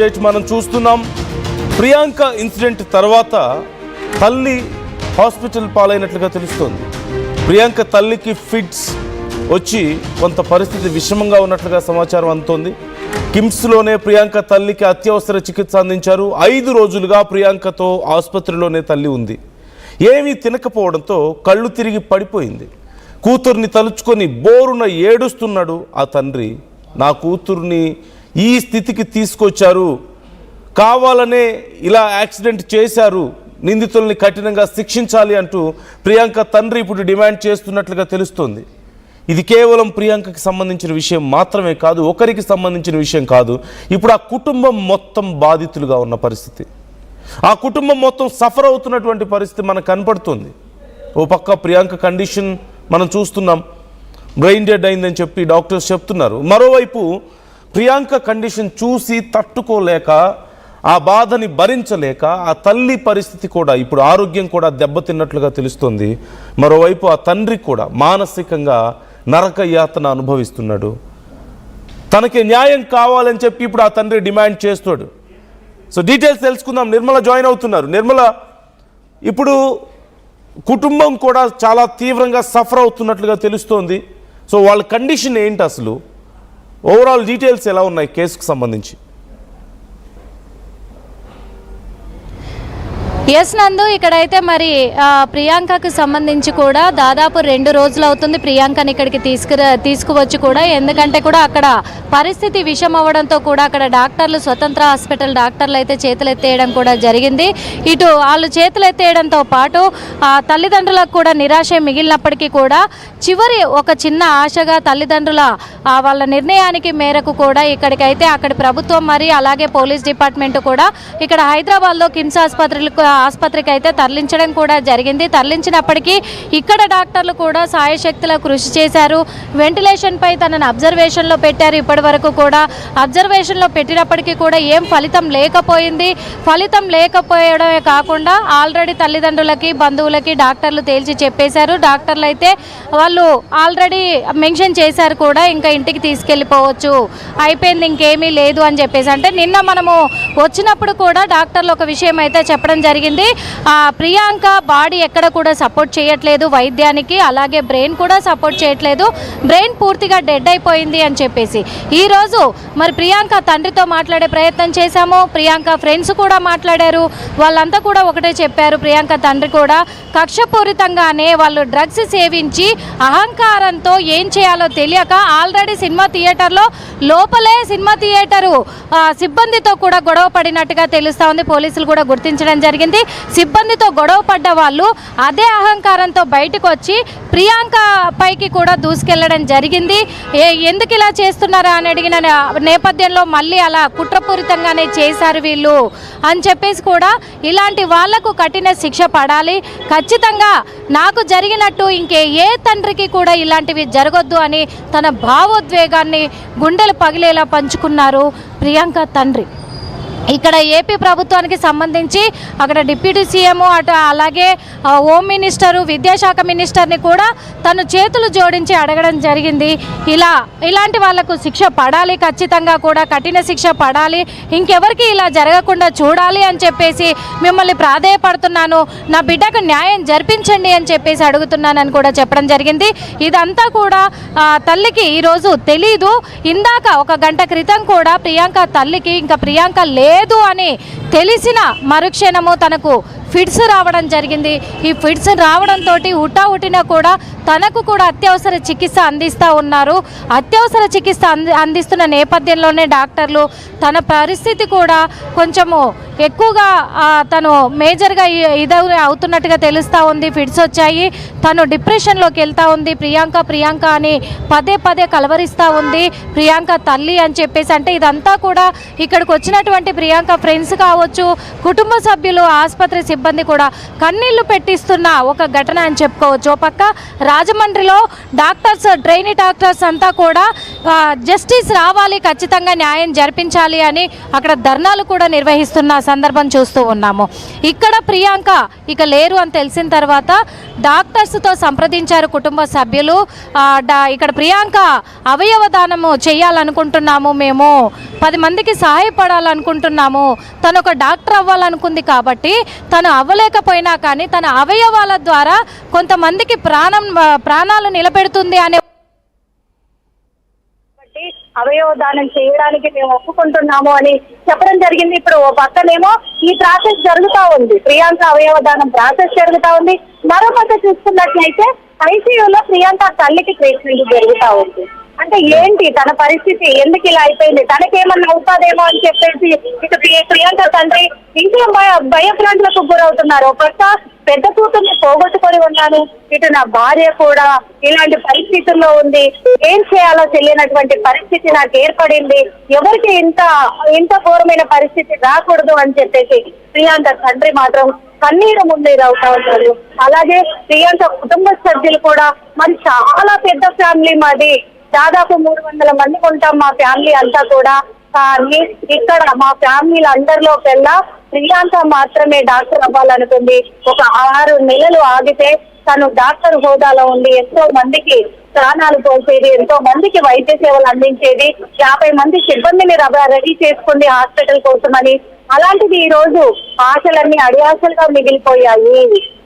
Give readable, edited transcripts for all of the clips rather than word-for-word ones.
మనం చూస్తున్నాం ప్రియాంక ఇన్సిడెంట్ తర్వాత తల్లి హాస్పిటల్ పాలైనట్లుగా తెలుస్తోంది. ప్రియాంక తల్లికి ఫిట్స్ వచ్చి కొంత పరిస్థితి విషమంగా ఉన్నట్లుగా సమాచారం అందుతోంది. కిమ్స్లోనే ప్రియాంక తల్లికి అత్యవసర చికిత్స అందించారు. 5 రోజులుగా ప్రియాంకతో ఆసుపత్రిలోనే తల్లి ఉంది. ఏమీ తినకపోవడంతో కళ్ళు తిరిగి పడిపోయింది. కూతుర్ని తలుచుకొని బోరున ఏడుస్తున్నాడు ఆ తండ్రి. నా కూతుర్ని ఈ స్థితికి తీసుకొచ్చారు, కావాలనే ఇలా యాక్సిడెంట్ చేశారు, నిందితుల్ని కఠినంగా శిక్షించాలి అంటూ ప్రియాంక తండ్రి ఇప్పుడు డిమాండ్ చేస్తున్నట్లుగా తెలుస్తోంది. ఇది కేవలం ప్రియాంకకి సంబంధించిన విషయం మాత్రమే కాదు, ఒకరికి సంబంధించిన విషయం కాదు. ఇప్పుడు ఆ కుటుంబం మొత్తం బాధితులుగా ఉన్న పరిస్థితి, ఆ కుటుంబం మొత్తం సఫర్ అవుతున్నటువంటి పరిస్థితి మనకు కనపడుతుంది. ఓ పక్క ప్రియాంక కండిషన్ మనం చూస్తున్నాం, బ్రెయిన్ డెడ్ అయిందని చెప్పి డాక్టర్స్ చెప్తున్నారు. మరోవైపు ప్రియాంక కండిషన్ చూసి తట్టుకోలేక, ఆ బాధని భరించలేక ఆ తల్లి పరిస్థితి కూడా ఇప్పుడు ఆరోగ్యం కూడా దెబ్బతిన్నట్లుగా తెలుస్తుంది. మరోవైపు ఆ తండ్రి కూడా మానసికంగా నరక యాతన అనుభవిస్తున్నాడు. తనకి న్యాయం కావాలని చెప్పి ఇప్పుడు ఆ తండ్రి డిమాండ్ చేస్తాడు. సో డీటెయిల్స్ తెలుసుకుందాం. నిర్మల జాయిన్ అవుతున్నారు. నిర్మల, ఇప్పుడు కుటుంబం కూడా చాలా తీవ్రంగా సఫర్ అవుతున్నట్లుగా తెలుస్తోంది. సో వాళ్ళ కండిషన్ ఏంటి, అసలు ఓవరాల్ డీటెయిల్స్ ఎలా ఉన్నాయి కేసుకు సంబంధించి? ఎస్ నందు, ఇక్కడైతే మరి ప్రియాంకకు సంబంధించి కూడా దాదాపు 2 రోజులు అవుతుంది ప్రియాంకని ఇక్కడికి తీసుకువచ్చి కూడా. ఎందుకంటే కూడా అక్కడ పరిస్థితి విషం అవ్వడంతో కూడా అక్కడ డాక్టర్లు, స్వతంత్ర హాస్పిటల్ డాక్టర్లు అయితే చేతులు ఎత్తేయడం కూడా జరిగింది. ఇటు వాళ్ళు చేతులు ఎత్తేయడంతో పాటు తల్లిదండ్రులకు కూడా నిరాశ మిగిలినప్పటికీ కూడా చివరి ఒక చిన్న ఆశగా తల్లిదండ్రుల వాళ్ళ నిర్ణయానికి మేరకు కూడా ఇక్కడికైతే అక్కడి ప్రభుత్వం మరి అలాగే పోలీస్ డిపార్ట్మెంట్ కూడా ఇక్కడ హైదరాబాద్లో కిమ్స్ ఆసుపత్రికి అయితే తరలించడం కూడా జరిగింది. తరలించినప్పటికీ ఇక్కడ డాక్టర్లు కూడా సాయశక్తుల కృషి చేశారు. వెంటిలేషన్పై తనను అబ్జర్వేషన్లో పెట్టారు. ఇప్పటి వరకు కూడా అబ్జర్వేషన్లో పెట్టినప్పటికీ కూడా ఏం ఫలితం లేకపోయింది. ఫలితం లేకపోయడమే కాకుండా ఆల్రెడీ తల్లిదండ్రులకి, బంధువులకి డాక్టర్లు తేల్చి చెప్పేశారు. డాక్టర్లు అయితే వాళ్ళు ఆల్రెడీ మెన్షన్ చేశారు కూడా, ఇంకా ఇంటికి తీసుకెళ్ళిపోవచ్చు, అయిపోయింది, ఇంకేమీ లేదు అని చెప్పేసి. అంటే నిన్న మనము వచ్చినప్పుడు కూడా డాక్టర్లు ఒక విషయం అయితే చెప్పడం జరిగింది. ప్రియాంక బాడీ ఎక్కడ కూడా సపోర్ట్ చేయట్లేదు వైద్యానికి, అలాగే బ్రెయిన్ కూడా సపోర్ట్ చేయట్లేదు, బ్రెయిన్ పూర్తిగా డెడ్ అయిపోయింది అని చెప్పేసి. ఈరోజు మరి ప్రియాంక తండ్రితో మాట్లాడే ప్రయత్నం చేశాము. ప్రియాంక ఫ్రెండ్స్ కూడా మాట్లాడారు. వాళ్ళంతా కూడా ఒకటే చెప్పారు. ప్రియాంక తండ్రి కూడా కక్షపూరితంగానే వాళ్ళు డ్రగ్స్ సేవించి అహంకారంతో ఏం చేయాలో తెలియక ఆల్రెడీ సినిమా థియేటర్లో లోపలే సినిమా థియేటరు సిబ్బందితో కూడా గొడవ పడినట్టుగా తెలుస్తూ ఉంది. పోలీసులు కూడా గుర్తించడం జరిగింది. సిబ్బందితో గొడవ పడ్డ వాళ్ళు అదే అహంకారంతో బయటకు వచ్చి ప్రియాంక పైకి కూడా దూసుకెళ్లడం జరిగింది. ఎందుకు ఇలా చేస్తున్నారా అని అడిగిన నేపథ్యంలో మళ్ళీ అలా కుట్రపూరితంగానే చేశారు వీళ్ళు అని చెప్పేసి కూడా ఇలాంటి వాళ్లకు కఠిన శిక్ష పడాలి, ఖచ్చితంగా నాకు జరిగినట్టు ఇంకే ఏ తండ్రికి కూడా ఇలాంటివి జరగొద్దు అని తన భావోద్వేగాన్ని గుండెలు పగిలేలా పంచుకున్నారు ప్రియాంక తండ్రి. ఇక్కడ ఏపీ ప్రభుత్వానికి సంబంధించి అక్కడ డిప్యూటీ సీఎం అటు అలాగే హోమ్ మినిస్టరు, విద్యాశాఖ మినిస్టర్ని కూడా తను చేతులు జోడించి అడగడం జరిగింది. ఇలాంటి వాళ్లకు శిక్ష పడాలి, ఖచ్చితంగా కూడా కఠిన శిక్ష పడాలి, ఇంకెవరికి ఇలా జరగకుండా చూడాలి అని చెప్పేసి మిమ్మల్ని ప్రాధేయపడుతున్నాను, నా బిడ్డకు న్యాయం జరిపించండి అని చెప్పేసి అడుగుతున్నానని కూడా చెప్పడం జరిగింది. ఇదంతా కూడా తల్లికి ఈరోజు తెలీదు. ఇందాక 1 గంట క్రితం కూడా ప్రియాంక తల్లికి ఇంకా ప్రియాంక లేదు అని తెలిసిన మరుక్షణము తనకు ఫిట్స్ రావడం జరిగింది. ఈ ఫిట్స్ రావడంతో హుటాహుటిన కూడా తనకు కూడా అత్యవసర చికిత్స అందిస్తూ ఉన్నారు. అత్యవసర చికిత్స అందిస్తున్న నేపథ్యంలోనే డాక్టర్లు తన పరిస్థితి కూడా కొంచెము ఎక్కువగా తను మేజర్గా అవుతున్నట్టుగా తెలుస్తూ ఉంది. ఫిట్స్ వచ్చాయి, తను డిప్రెషన్లోకి వెళ్తూ ఉంది. ప్రియాంక అని పదే కలవరిస్తూ ఉంది, ప్రియాంక తల్లి అని చెప్పేసి. అంటే ఇదంతా కూడా ఇక్కడికి వచ్చినటువంటి ప్రియాంక ఫ్రెండ్స్ కావచ్చు, కుటుంబ సభ్యులు, ఆసుపత్రి సిబ్బంది కూడా కన్నీళ్లు పెట్టిస్తున్న ఒక ఘటన అని చెప్పుకోవచ్చు. ఓ పక్క రాజమండ్రిలో డాక్టర్స్, ట్రైనీ డాక్టర్స్ అంతా కూడా జస్టిస్ రావాలి, ఖచ్చితంగా న్యాయం జరిపించాలి అని అక్కడ ధర్నాలు కూడా నిర్వహిస్తున్న సందర్భం చూస్తూ ఉన్నాము. ఇక్కడ ప్రియాంక ఇక లేరు అని తెలిసిన తర్వాత డాక్టర్స్తో సంప్రదించారు కుటుంబ సభ్యులు. ఇక్కడ ప్రియాంక అవయవ దానము చేయాలనుకుంటున్నాము, మేము 10 మందికి సహాయపడాలనుకుంటున్నాము, తను ఒక డాక్టర్ అవ్వాలనుకుంది కాబట్టి తను అవ్వలేకపోయినా కానీ తన అవయవాల ద్వారా కొంతమందికి ప్రాణాలు నిలబెడుతుంది అనే అవయవ దానం చేయడానికి మేము ఒప్పుకుంటున్నాము అని చెప్పడం జరిగింది. ఇప్పుడు ఓ పక్కనేమో ఈ ప్రాసెస్ జరుగుతా ఉంది, ప్రియాంక అవయవ దానం ప్రాసెస్ జరుగుతా ఉంది. మరో పక్క చూసుకున్నట్లయితే ఐసీయూలో ప్రియాంక తల్లికి ట్రీట్మెంట్ జరుగుతా ఉంది. అంటే ఏంటి తన పరిస్థితి, ఎందుకు ఇలా అయిపోయింది, తనకేమన్నా అవుతాదేమో అని చెప్పేసి ఇక ప్రియాంక తండ్రి ఇంట్లో భయభ్రాంతులకు గురవుతున్నారు. ఒక పక్క పెద్ద కూతుర్ని పోగొట్టుకొని ఉన్నాను, ఇటు నా భార్య కూడా ఇలాంటి పరిస్థితుల్లో ఉంది, ఏం చేయాలో తెలియనటువంటి పరిస్థితి నాకు ఏర్పడింది, ఎవరికి ఇంత ఘోరమైన పరిస్థితి రాకూడదు అని చెప్పేసి ప్రియాంక తండ్రి మాత్రం కన్నీరు ముందేది అవుతా ఉంటారు. అలాగే ప్రియాంక కుటుంబ సభ్యులు కూడా మరి చాలా పెద్ద ఫ్యామిలీ మాది, దాదాపు 300 మంది ఉంటాం మా ఫ్యామిలీ అంతా కూడా. కానీ ఇక్కడ మా ఫ్యామిలీల అందరిలో కల్లా ప్రియాంక మాత్రమే డాక్టర్ అవ్వాలనుకుంది. ఒక 6 నెలలు ఆగితే తను డాక్టర్ హోదాలో ఉండి ఎంతో మందికి ప్రాణాలు పోసేది, ఎంతో మందికి వైద్య సేవలు అందించేది, 50 మంది సిబ్బందిని రెడీ చేసుకుంది హాస్పిటల్ కోసమని. అలాంటిది ఈ రోజు ఆశలన్నీ అడియాశలుగా మిగిలిపోయాయి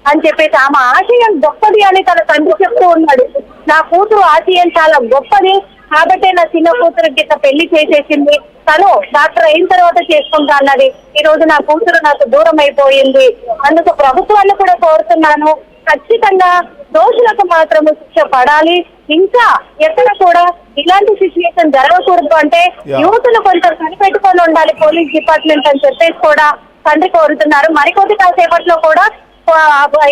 అని చెప్పేసి ఆమె ఆశయం గొప్పది అని తన తండ్రి చెప్తూ ఉన్నాడు. నా కూతురు ఆశయం చాలా గొప్పది కాబట్టే నా చిన్న కూతురికి పెళ్లి చేసేసింది, తను డాక్టర్ అయిన తర్వాత చేసుకుంటా అన్నది. ఈ రోజు నా కూతురు నాకు దూరం అయిపోయింది, అందుకు ప్రభుత్వాన్ని కూడా కోరుతున్నాను, ఖచ్చితంగా దోషులకు మాత్రము శిక్ష పడాలి, ఇంకా ఎక్కడ కూడా ఇలాంటి సిచ్యువేషన్ జరగకూడదు. అంటే యువతులు కొంచెం కనిపెట్టుకొని ఉండాలి పోలీస్ డిపార్ట్మెంట్ అని చెప్పేసి కూడా తండ్రి కోరుతున్నారు. మరికొద్ది కాసేపట్లో కూడా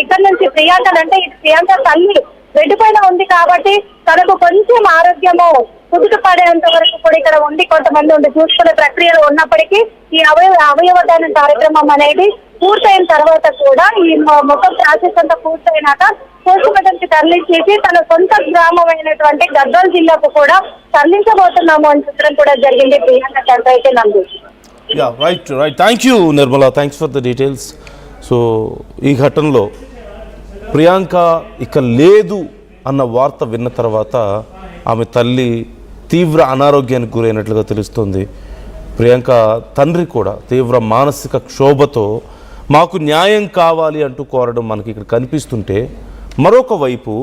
ఇక్కడ నుంచి ప్రియాంక అంటే ప్రియాంక తల్లి బెడ్ పైన ఉంది కాబట్టి తనకు కొంచెం ఆరోగ్యము కుదుట పడేంత వరకు కూడా ఇక్కడ ఉండి కొంతమంది ఉండి చూసుకునే ప్రక్రియలో ఉన్నప్పటికీ ఈ అవయవ దాన కార్యక్రమం అనేది పూర్తయిన తర్వాత కూడా ఈ మొత్తం ప్రాసెస్ అంతా పూర్తయినాక పోస్టుమార్టంకి తరలించేసి తన సొంత గ్రామమైనటువంటి గద్వాల్ జిల్లాకు కూడా తరలించబోతున్నాము అని చెప్పడం కూడా జరిగింది ప్రియాంక తండ్రి అయితే నందు. Right thank you Nirmala, thanks for the details. So ఈ ఘటనలో ప్రియాంక ఇక లేదు అన్న వార్త విన్న తర్వాత ఆమె తల్లి తీవ్ర అనారోగ్యానికి గురైనట్లుగా తెలుస్తుంది. ప్రియాంక తండ్రి కూడా తీవ్ర మానసిక క్షోభతో మాకు న్యాయం కావాలి అంటూ కోరడం మనకి ఇక్కడ కనిపిస్తుంటే, మరొక వైపు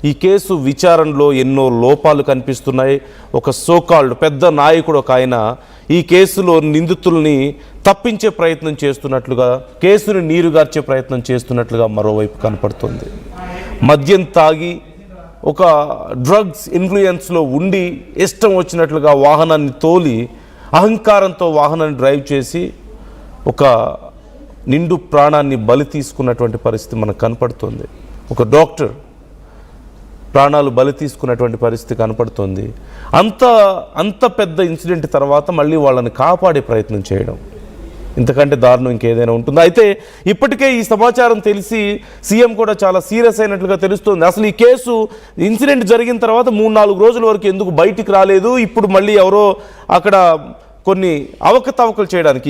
ఈ కేసు విచారణలో ఎన్నో లోపాలు కనిపిస్తున్నాయి. ఒక సోకాల్డ్ పెద్ద నాయకుడు ఒక ఆయన ఈ కేసులో నిందితుల్ని తప్పించే ప్రయత్నం చేస్తున్నట్లుగా, కేసుని నీరుగార్చే ప్రయత్నం చేస్తున్నట్లుగా మరోవైపు కనపడుతుంది. మద్యం తాగి ఒక డ్రగ్స్ ఇన్ఫ్లుయెన్స్లో ఉండి ఇష్టం వచ్చినట్లుగా వాహనాన్ని తోలి అహంకారంతో వాహనాన్ని డ్రైవ్ చేసి ఒక నిండు ప్రాణాన్ని బలి తీసుకున్నటువంటి పరిస్థితి మనకు కనపడుతుంది. ఒక డాక్టర్ ప్రాణాలు బలి తీసుకున్నటువంటి పరిస్థితి కనపడుతుంది. అంత పెద్ద ఇన్సిడెంట్ తర్వాత మళ్ళీ వాళ్ళని కాపాడే ప్రయత్నం చేయడం, ఇంతకంటే దారుణం ఇంకేదైనా ఉంటుందా? అయితే ఇప్పటికే ఈ సమాచారం తెలిసి సీఎం కూడా చాలా సీరియస్ అయినట్లుగా తెలుస్తుంది. అసలు ఈ కేసు ఇన్సిడెంట్ జరిగిన తర్వాత 3-4 రోజుల వరకు ఎందుకు బయటికి రాలేదు? ఇప్పుడు మళ్ళీ ఎవరో అక్కడ కొన్ని అవకతవకలు చేయడానికి